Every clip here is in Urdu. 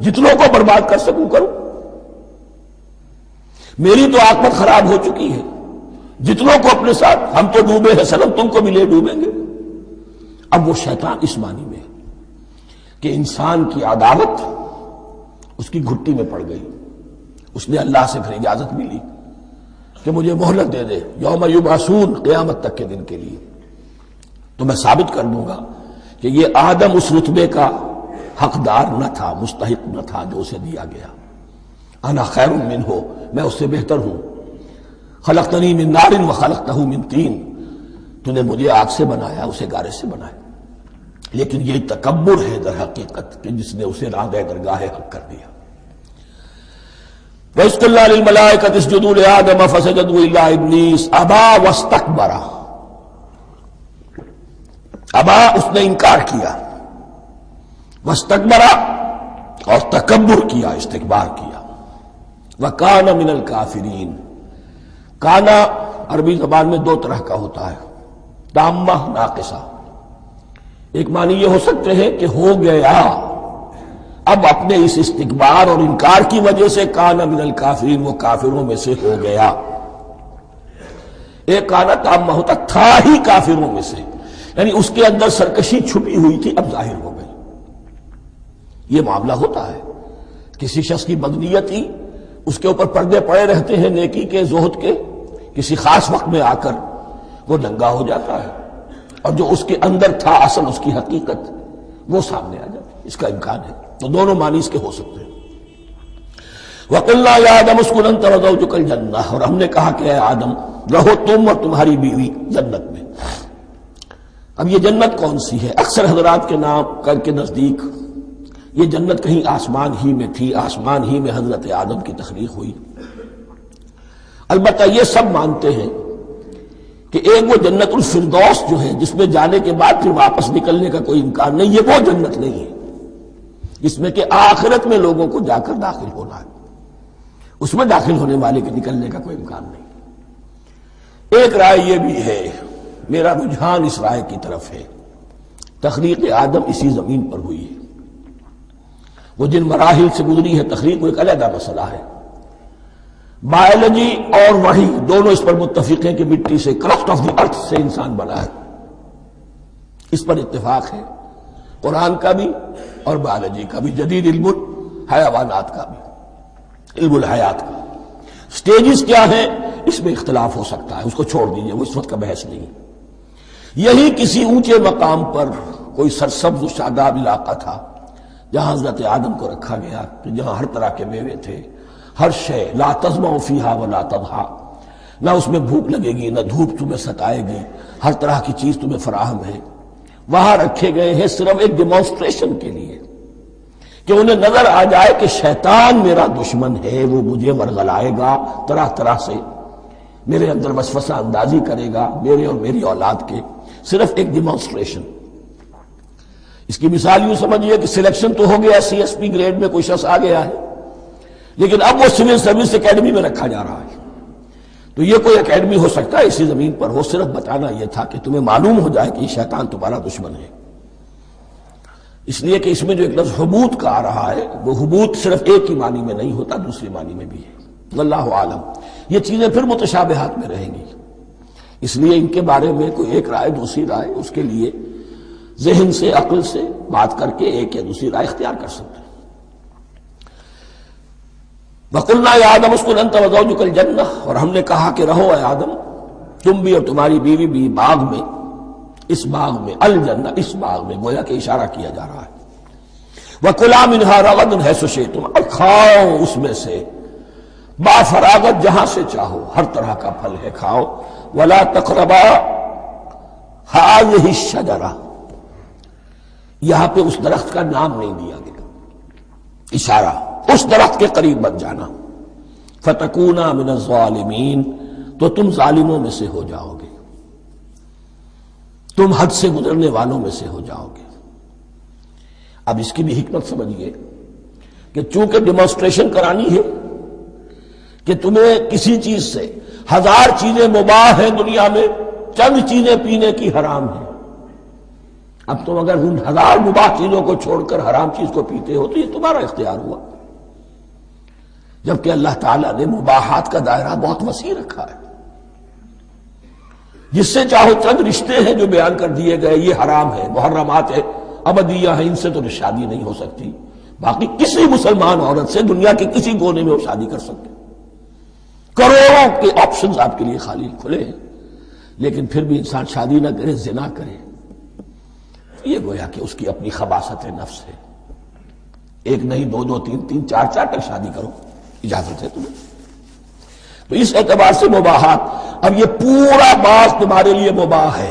جتنوں کو برباد کر سکوں کروں، میری تو عاقبت خراب ہو چکی ہے، جتنوں کو اپنے ساتھ، ہم تو ڈوبے ہیں سنم، تم کو بھی لے ڈوبیں گے۔ اب وہ شیطان اس معنی میں کہ انسان کی عداوت اس کی گھٹی میں پڑ گئی، اس نے اللہ سے پھر اجازت بھی لی کہ مجھے مہلت دے دے، یوم یبعثون، قیامت تک کے دن کے لیے، تو میں ثابت کر دوں گا کہ یہ آدم اس رتبے کا حقدار نہ تھا، مستحق نہ تھا جو اسے دیا گیا۔ انا خیر منہ، میں اس سے بہتر ہوں۔ خلقتنی من نار وخلقتہ من طین، تو نے مجھے آگ سے بنایا، اسے گارے سے بنایا۔ لیکن یہ تکبر ہے در حقیقت کہ جس نے اسے راندہ درگاہ حق کر دیا۔ وَإِذْ قُلْنَا لِلْمَلَائِكَةِ اسْجُدُوا لِآدَمَ فَسَجَدُوا إِلَّا إِبْلِيسَ أَبَىٰ وَاسْتَكْبَرَ، ابا، اس نے انکار کیا، واستکبر، اور تکبر کیا، استکبار کیا، وَكَانَ مِنَ الْكَافِرِينَ۔ کانا عربی زبان میں دو طرح کا ہوتا ہے، تامہ، ناقصہ۔ ایک معنی یہ ہو سکتے ہیں کہ ہو گیا، اب اپنے اس استکبار اور انکار کی وجہ سے کانا من الکافرین، وہ کافروں میں سے ہو گیا۔ ایک کانا تامہ ہوتا تھا ہی کافروں میں سے، یعنی اس کے اندر سرکشی چھپی ہوئی تھی، اب ظاہر ہو گئی۔ یہ معاملہ ہوتا ہے، کسی شخص کی بدنیت ہی اس کے اوپر پردے پڑے رہتے ہیں نیکی کے، زہد کے، کسی خاص وقت میں آ کر وہ ننگا ہو جاتا ہے، اور جو اس کے اندر تھا اصل، اس کی حقیقت، وہ سامنے آ جاتی ہے۔ اس کا امکان ہے، تو دونوں معنی اس کے ہو سکتے ہیں۔ وَقُلْنَا يَا آدَمُ اسْكُنْ أَنْتَ وَزَوْجُكَ الْجَنَّةَ، اور ہم نے کہا کہ اے آدم رہو تم اور تمہاری بیوی جنت میں۔ اب یہ جنت کون سی ہے؟ اکثر حضرات کے نام کر کے نزدیک یہ جنت کہیں آسمان ہی میں تھی، آسمان ہی میں حضرت آدم کی تخلیق ہوئی۔ البتہ یہ سب مانتے ہیں کہ ایک وہ جنت الفردوس جو ہے، جس میں جانے کے بعد پھر واپس نکلنے کا کوئی امکان نہیں، یہ وہ جنت نہیں ہے جس میں کہ آخرت میں لوگوں کو جا کر داخل ہونا ہے، اس میں داخل ہونے والے کے نکلنے کا کوئی امکان نہیں۔ ایک رائے یہ بھی ہے، میرا رجحان اس رائے کی طرف ہے، تخلیق آدم اسی زمین پر ہوئی ہے۔ وہ جن مراحل سے گزری ہے تخلیق، وہ ایک علیحدہ مسئلہ ہے۔ بایولوجی اور وحی دونوں اس پر متفق ہیں کہ مٹی سے، کرسٹ آف دی ارتھ سے انسان بنا ہے، اس پر اتفاق ہے، قرآن کا بھی اور بایولوجی کا بھی، جدید علم الحیوانات کا بھی، علم الحیات کا۔ سٹیجز کیا ہیں اس میں اختلاف ہو سکتا ہے، اس کو چھوڑ دیجئے، وہ اس وقت کا بحث نہیں۔ یہی کسی اونچے مقام پر کوئی سرسبز و شاداب علاقہ تھا جہاں حضرت آدم کو رکھا گیا، جہاں ہر طرح کے میوے تھے، ہر شے، لا تظمأ فیہا ولا تضحیٰ، نہ اس میں بھوک لگے گی، نہ دھوپ تمہیں ستائے گی، ہر طرح کی چیز تمہیں فراہم ہے۔ وہاں رکھے گئے ہیں صرف ایک ڈیمانسٹریشن کے لیے کہ انہیں نظر آ جائے کہ شیطان میرا دشمن ہے، وہ مجھے ورغلائے گا، طرح طرح سے میرے اندر وسوسہ اندازی کرے گا، میرے اور میری اولاد کے، صرف ایک ڈیمانسٹریشن۔ اس کی مثال یوں سمجھیے کہ سلیکشن تو ہو گیا، سی ایس پی گریڈ میں کوئی شخص آ گیا ہے، لیکن اب وہ سول سروس اکیڈمی میں رکھا جا رہا ہے۔ تو یہ کوئی اکیڈمی ہو سکتا ہے اسی زمین پر ہو، صرف بتانا یہ تھا کہ تمہیں معلوم ہو جائے کہ یہ شیطان تمہارا دشمن ہے۔ اس لیے کہ اس میں جو ایک لفظ حبوط کا آ رہا ہے، وہ حبوط صرف ایک ہی معنی میں نہیں ہوتا، دوسری معنی میں بھی ہے۔ واللہ عالم، یہ چیزیں پھر متشابہات میں رہیں گی، اس لیے ان کے بارے میں کوئی ایک رائے دوسری رائے، اس کے لیے ذہن سے، عقل سے بات کر کے ایک یا دوسری رائے اختیار کر سکتے ہیں۔ وَقُلْنَا يَا آدَمُ اسْكُنْ أَنْتَ وَزَوْجُكَ الْجَنَّةَ، اور ہم نے کہا کہ رہو اے آدم تم بھی اور تمہاری بیوی بھی باغ میں، اس باغ میں، الجنہ، اس باغ میں، گویا کہ اشارہ کیا جا رہا ہے۔ وَكُلَا مِنْهَا رَغَدًا حَيْثُ شِئْتُمْ، اور کھاؤ اس میں سے با فراغت جہاں سے چاہو، ہر طرح کا پھل ہے کھاؤ۔ وَلَا تَقْرَبَا هَٰذِهِ الشَّجَرَةَ، یہاں پہ اس درخت کا نام نہیں دیا گیا، اشارہ، اس درخت کے قریب مت جانا۔ فَتَكُونَا مِنَ الظَّالِمِينَ، تو تم ظالموں میں سے ہو جاؤ گے، تم حد سے گزرنے والوں میں سے ہو جاؤ گے۔ اب اس کی بھی حکمت سمجھیے کہ چونکہ ڈیمانسٹریشن کرانی ہے کہ تمہیں کسی چیز سے، ہزار چیزیں مباح ہیں دنیا میں، چند چیزیں پینے کی حرام ہیں، اب تم اگر ان ہزار مباح چیزوں کو چھوڑ کر حرام چیز کو پیتے ہو تو یہ تمہارا اختیار ہوا، جبکہ اللہ تعالیٰ نے مباحات کا دائرہ بہت وسیع رکھا ہے. جس سے چاہو چند رشتے ہیں جو بیان کر دیے گئے یہ حرام ہے، محرمات ہے، ابدیہ ہیں، ان سے تو شادی نہیں ہو سکتی. باقی کسی مسلمان عورت سے دنیا کے کسی کونے میں وہ شادی کر سکتے، کروڑوں کے آپشنز آپ کے لیے خالی کھلے ہیں. لیکن پھر بھی انسان شادی نہ کرے، زنا کرے، یہ گویا کہ اس کی اپنی خباثت نفس ہے. ایک نہیں، دو دو، تین تین، چار چار تک شادی کرو، اجازت ہے تمہیں. تو اس اعتبار سے مباحات، اب یہ پورا باغ تمہارے لیے مباح ہے،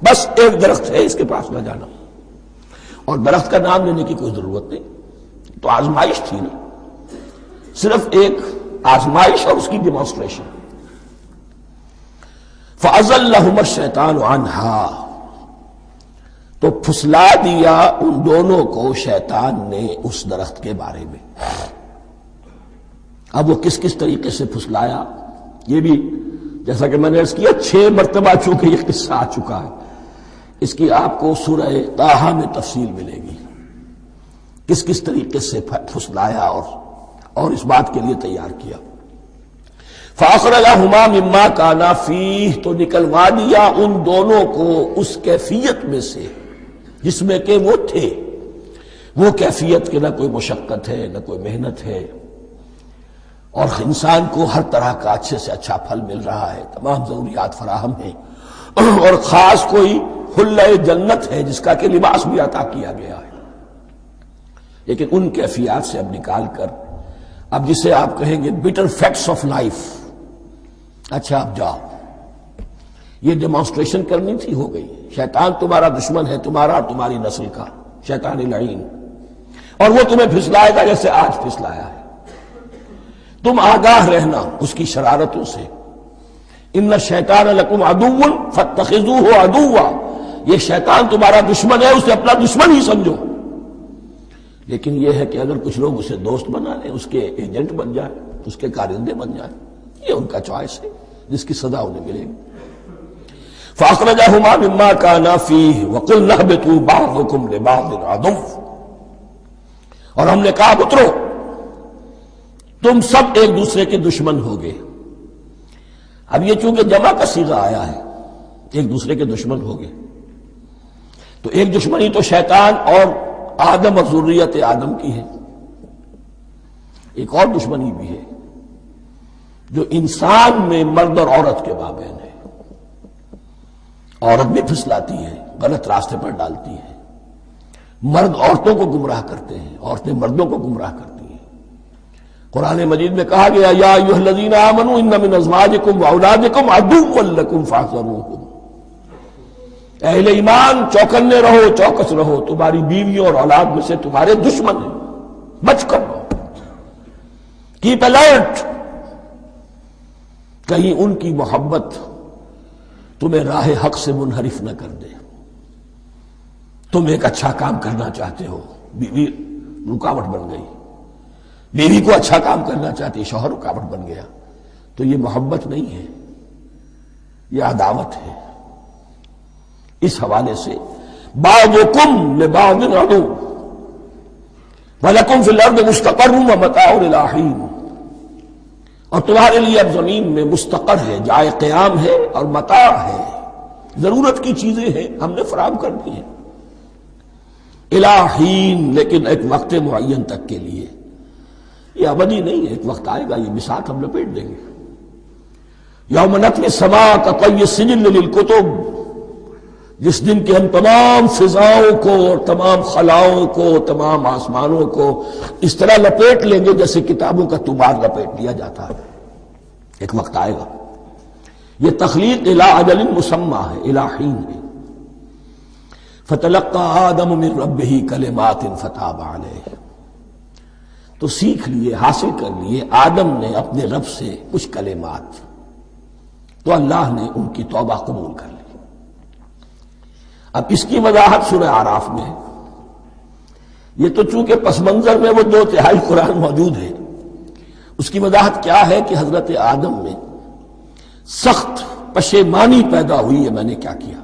بس ایک درخت ہے، اس کے پاس نہ جانا. اور درخت کا نام لینے کی کوئی ضرورت نہیں، تو آزمائش تھی نا، صرف ایک آزمائش اور اس کی ڈیمانسٹریشن. فَأَزَلَّهُمَا الشَّيْطَانُ عَنْهَا، تو پھسلا دیا ان دونوں کو شیطان نے اس درخت کے بارے میں. اب وہ کس کس طریقے سے پھسلایا، یہ بھی جیسا کہ میں نے عرض کیا 6 مرتبہ چونکہ یہ قصہ آ چکا ہے، اس کی آپ کو سورہ طٰہٰ میں تفصیل ملے گی، کس کس طریقے سے پھسلایا اور اس بات کے لیے تیار کیا. فَأَخْرَجَهُمَا مِمَّا كَانَا فِيهِ، تو نکلوا دیا ان دونوں کو اس کیفیت میں سے جس میں کہ وہ تھے. وہ کیفیت کہ نہ کوئی مشقت ہے، نہ کوئی محنت ہے، اور انسان کو ہر طرح کا اچھے سے اچھا پھل مل رہا ہے، تمام ضروریات فراہم ہیں، اور خاص کوئی حلہ جنت ہے جس کا کہ لباس بھی عطا کیا گیا ہے. لیکن ان کیفیات سے اب نکال کر، اب جسے آپ کہیں گے bitter facts of life، اچھا اب جاؤ، یہ ڈیمانسٹریشن کرنی تھی، ہو گئی. شیطان تمہارا دشمن ہے، تمہارا اور تمہاری نسل کا، شیطان لعین، اور وہ تمہیں پھسلائے گا جیسے آج پھسلایا ہے. تم آگاہ رہنا اس کی شرارتوں سے. ان الشیطان لکم عدو فاتخذوہ عدوا، یہ شیطان تمہارا دشمن ہے، اسے اپنا دشمن ہی سمجھو. لیکن یہ ہے کہ اگر کچھ لوگ اسے دوست بنا لیں، اس کے ایجنٹ بن جائیں، اس کے کارندے بن جائیں، یہ ان کا چوائس ہے جس کی سزا انہیں ملے گی. فَأَخْرَجَهُمَا مِمَّا كَانَا فِيهِ وَقُلْنَا اهْبِطُوا بَعْضُكُمْ لِبَعْضٍ عَدُوٌّ، اور ہم نے کہا اترو، تم سب ایک دوسرے کے دشمن ہوگے. اب یہ چونکہ جمع کا صیغہ آیا ہے، ایک دوسرے کے دشمن ہوگے، تو ایک دشمنی تو شیطان اور آدم اور ذریت آدم کی ہے. ایک اور دشمنی بھی ہے جو انسان میں مرد اور عورت کے مابین ہے. عورت بھی پھسلاتی ہے، غلط راستے پر ڈالتی ہے، مرد عورتوں کو گمراہ کرتے ہیں، عورتیں مردوں کو گمراہ کرتی ہیں. قرآن مجید میں کہا گیا یا ایھا الذین آمنوا ان من ازواجکم واولادکم عدوا لکم فاحذروہم، اہل ایمان چوکنے رہو، چوکس رہو، تمہاری بیویوں اور اولاد میں سے تمہارے دشمن ہیں، بچ کر رہو، کیپ الرٹ، کہیں ان کی محبت تمہیں راہ حق سے منحرف نہ کر دے. تم ایک اچھا کام کرنا چاہتے ہو، بیوی رکاوٹ بن گئی، بیوی کو اچھا کام کرنا چاہتی، شوہر رکاوٹ بن گیا، تو یہ محبت نہیں ہے، یہ عداوت ہے. اس حوالے سے بعضکم لبعض عدو ولکم فی الارض مستقر ومتاع الی حین، اور تمہارے لیے اب زمین میں مستقر ہے، جائے قیام ہے، اور متاع ہے، ضرورت کی چیزیں ہیں ہم نے فراہم کر دی ہیں، الی حین، لیکن ایک وقت معین تک کے لیے. یہ ابدی نہیں ہے، ایک وقت آئے گا یہ بساط ہم لپیٹ دیں گے. یوم نطوی السماء کطی السجل للکتب، جس دن کہ ہم تمام فضاؤں کو اور تمام خلاؤں کو، تمام آسمانوں کو اس طرح لپیٹ لیں گے جیسے کتابوں کا طوبار لپیٹ لیا جاتا ہے. ایک وقت آئے گا. یہ تخلیق الی اجل مسمى ہے، الی حین ہے. فتلقى آدم من ربہ کلمات فتاب علیہ، تو سیکھ لیے، حاصل کر لیے آدم نے اپنے رب سے کچھ کلمات، تو اللہ نے ان کی توبہ قبول کر لی. اب اس کی وضاحت سورہ اعراف میں ہے. یہ تو چونکہ پس منظر میں وہ 2/3 قرآن موجود ہے، اس کی وضاحت کیا ہے کہ حضرت آدم میں سخت پشیمانی پیدا ہوئی ہے، میں نے کیا کیا.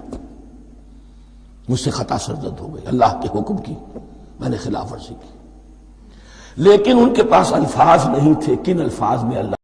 مجھ سے خطا سرزد ہو گئی، اللہ کے حکم کی میں نے خلاف ورزی کی، لیکن ان کے پاس الفاظ نہیں تھے کن الفاظ میں اللہ